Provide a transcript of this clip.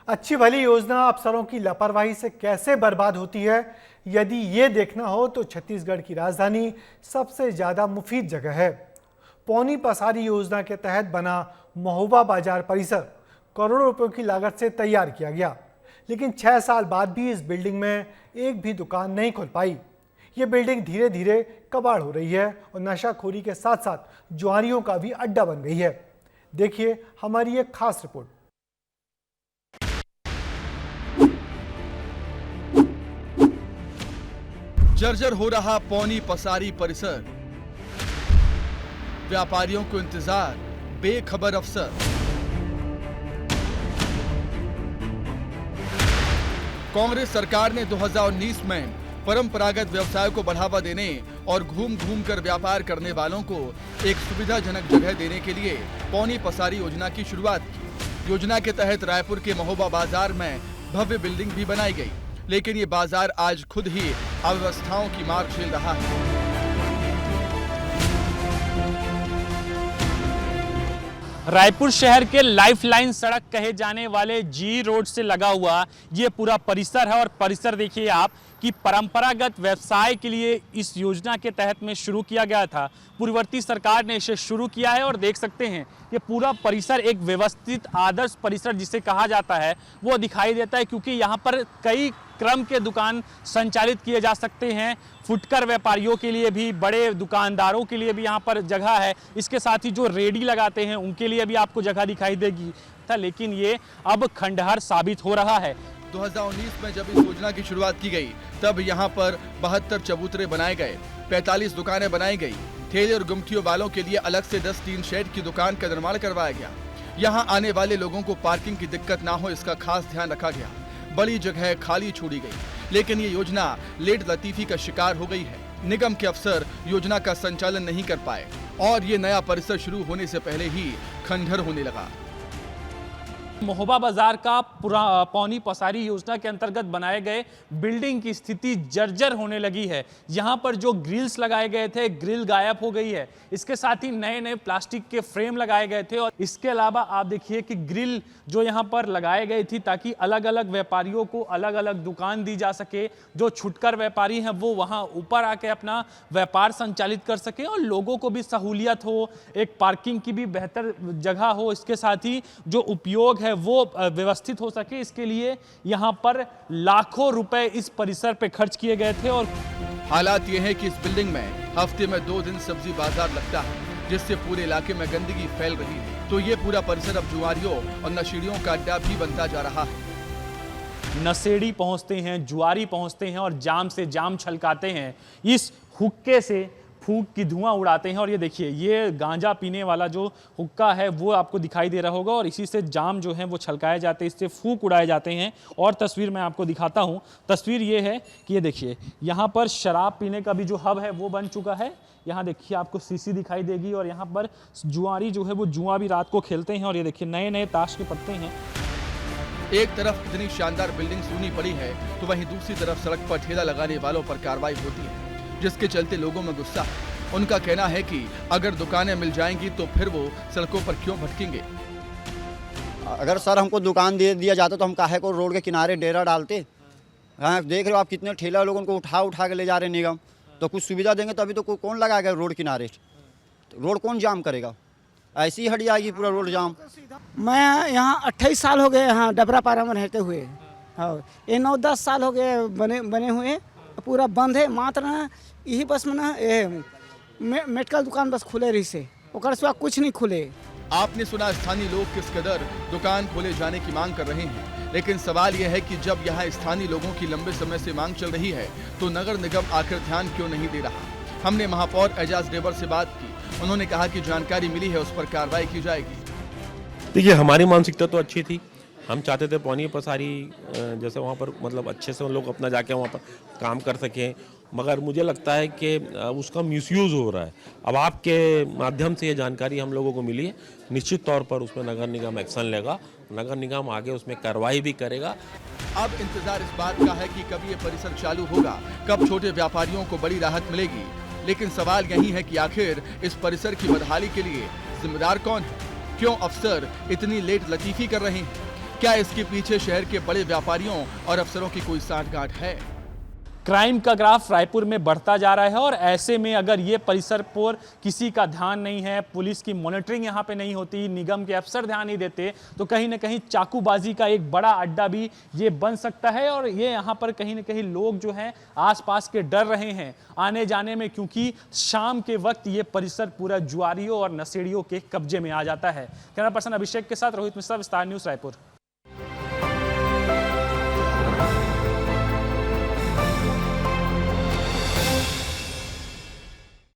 अच्छी भली योजना अफसरों की लापरवाही से कैसे बर्बाद होती है, यदि ये देखना हो तो छत्तीसगढ़ की राजधानी सबसे ज्यादा मुफीद जगह है। पौनी पसारी योजना के तहत बना महोबा बाजार परिसर करोड़ों रुपयों की लागत से तैयार किया गया, लेकिन 6 साल बाद भी इस बिल्डिंग में एक भी दुकान नहीं खुल पाई। ये बिल्डिंग धीरे धीरे कबाड़ हो रही है और नशाखोरी के साथ साथ जुआरियों का भी अड्डा बन गई है। देखिए हमारी एक खास रिपोर्ट। जर्जर हो रहा पौनी पसारी परिसर, व्यापारियों को इंतजार, बेखबर अफसर। कांग्रेस सरकार ने 2019 में परंपरागत व्यवसाय को बढ़ावा देने और घूम घूम कर व्यापार करने वालों को एक सुविधाजनक जगह देने के लिए पौनी पसारी योजना की शुरुआत की। योजना के तहत रायपुर के महोबा बाजार में भव्य बिल्डिंग भी बनाई गई, लेकिन ये बाजार आज खुद ही अव्यवस्थाओं की मार झेल रहा है। रायपुर शहर के लाइफलाइन सड़क कहे जाने वाले जी रोड से लगा हुआ ये पूरा परिसर है और परिसर देखिए आप कि परंपरागत व्यवसाय के लिए इस योजना के तहत में शुरू किया गया था। पूर्ववर्ती सरकार ने इसे शुरू किया है और देख सकते हैं ये पूरा परिसर एक व्यवस्थित आदर्श परिसर जिसे कहा जाता है वो दिखाई देता है, क्योंकि यहाँ पर कई क्रम के दुकान संचालित किए जा सकते हैं। फुटकर व्यापारियों के लिए भी, बड़े दुकानदारों के लिए भी यहाँ पर जगह है। इसके साथ ही जो रेडी लगाते हैं उनके लिए भी आपको जगह दिखाई देगी था, लेकिन ये अब खंडहर साबित हो रहा है। 2019 में जब इस योजना की शुरुआत की गई तब यहाँ पर 72 चबूतरे बनाए गए, 45 दुकानें बनाई गई। ठेले और गुमटियों वालों के लिए अलग से 10 टीन शेड की दुकान का निर्माण करवाया गया। यहाँ आने वाले लोगों को पार्किंग की दिक्कत ना हो, इसका खास ध्यान रखा गया। बड़ी जगह खाली छोड़ी गई, लेकिन ये योजना लेट लतीफी का शिकार हो गई है। निगम के अफसर योजना का संचालन नहीं कर पाए और ये नया परिसर शुरू होने से पहले ही खंडहर होने लगा। महोबा बाजार का पौनी पसारी योजना के अंतर्गत बनाए गए बिल्डिंग की स्थिति जर्जर होने लगी है। यहाँ पर जो ग्रिल्स लगाए गए थे, ग्रिल गायब हो गई है। इसके साथ ही नए नए प्लास्टिक के फ्रेम लगाए गए थे और इसके अलावा आप देखिए कि ग्रिल जो यहाँ पर लगाई गई थी ताकि अलग अलग व्यापारियों को अलग अलग दुकान दी जा सके। जो छुटकर व्यापारी हैं वो वहाँ ऊपर आके अपना व्यापार संचालित कर सके और लोगों को भी सहूलियत हो, एक पार्किंग की भी बेहतर जगह हो। इसके साथ ही जो उपयोग है वो व्यवस्थित हो सके, इसके लिए यहाँ पर लाखों रुपए इस परिसर पे खर्च किए गए थे। और हालात ये है कि इस बिल्डिंग में हफ्ते में 2 दिन सब्जी बाजार लगता है, जिससे पूरे इलाके में गंदगी फैल रही है। तो ये पूरा परिसर अब जुआरियों और नशेड़ियों का अड्डा भी बनता जा रहा है। नशेड़ी पहुंचते हैं, जुआरी पहुंचते हैं और जाम से जाम छलकाते हैं। इस हुक्के से फूंक की धुआं उड़ाते हैं और ये देखिए ये गांजा पीने वाला जो हुक्का है वो आपको दिखाई दे रहा होगा और इसी से जाम जो है वो छलकाए जाते हैं, इससे फूंक उड़ाए जाते हैं। और तस्वीर मैं आपको दिखाता हूँ। तस्वीर ये है कि ये देखिए यहाँ पर शराब पीने का भी जो हब है वो बन चुका है। यहाँ देखिए आपको सीसी दिखाई देगी और यहाँ पर जुआरी जो है वो जुआ भी रात को खेलते हैं और ये देखिए नए नए ताश के पत्ते हैं। एक तरफ इतनी शानदार बिल्डिंग सूनी पड़ी है तो वहीं दूसरी तरफ सड़क पर ठेला लगाने वालों पर कार्रवाई होती है, जिसके चलते लोगों में गुस्सा है। उनका कहना है कि अगर दुकानें मिल जाएंगी तो फिर वो सड़कों पर क्यों भटकेंगे। अगर सर हमको दुकान दे दिया जाता तो हम काहे को रोड के किनारे डेरा डालते। हाँ देख रहे हो आप कितने ठेला लोगों को उठा के ले जा रहे हैं निगम। तो कुछ सुविधा देंगे तभी तो कौन लगाएगा रोड किनारे, रोड कौन जाम करेगा। ऐसी ही हट जाएगी पूरा रोड जाम। मैं यहाँ 28 साल हो गए यहाँ डबरापारा में रहते हुए। हाँ ये 9-10 साल हो गए बने हुए, पूरा बंद है। मात्र यही बस में ना मेडिकल दुकान बस खुले रही से, ओकर सिवा कुछ नहीं खुले। आपने सुना स्थानीय लोग किस कदर दुकान खोले जाने की मांग कर रहे हैं, लेकिन सवाल यह है कि जब यहाँ स्थानीय लोगों की लंबे समय से मांग चल रही है तो नगर निगम आखिर ध्यान क्यों नहीं दे रहा। हमने महापौर एजाज डेबर से बात की, उन्होंने कहा कि जानकारी मिली है उस पर कार्रवाई की जाएगी। देखिए हमारी मानसिकता तो अच्छी थी, हम चाहते थे पौनी पसारी जैसे वहाँ पर मतलब अच्छे से उन लोग अपना जाके वहाँ पर काम कर सकें, मगर मुझे लगता है कि उसका मिसयूज़ हो रहा है। अब आपके माध्यम से ये जानकारी हम लोगों को मिली है, निश्चित तौर पर उसमें नगर निगम एक्शन लेगा, नगर निगम आगे उसमें कार्रवाई भी करेगा। अब इंतजार इस बात का है कि कब ये परिसर चालू होगा, कब छोटे व्यापारियों को बड़ी राहत मिलेगी। लेकिन सवाल यही है कि आखिर इस परिसर की बदहाली के लिए जिम्मेदार कौन है? क्यों अफसर इतनी लेट लतीफी कर रहे हैं? क्या इसके पीछे शहर के बड़े व्यापारियों और अफसरों की कोई सांठगांठ है? क्राइम का ग्राफ रायपुर में बढ़ता जा रहा है और ऐसे में अगर ये परिसर पर किसी का ध्यान नहीं है, पुलिस की मॉनिटरिंग यहाँ पे नहीं होती, निगम के अफसर ध्यान नहीं देते, तो कहीं ना कहीं चाकूबाजी का एक बड़ा अड्डा भी ये बन सकता है। और ये यहाँ पर कहीं ना कहीं लोग जो हैं आसपास के डर रहे हैं आने जाने में, क्योंकि शाम के वक्त ये परिसर पूरा जुआरियों और नशेड़ियों के कब्जे में आ जाता है। कैमरा पर्सन अभिषेक के साथ रोहित मिश्रा, विस्तार न्यूज, रायपुर।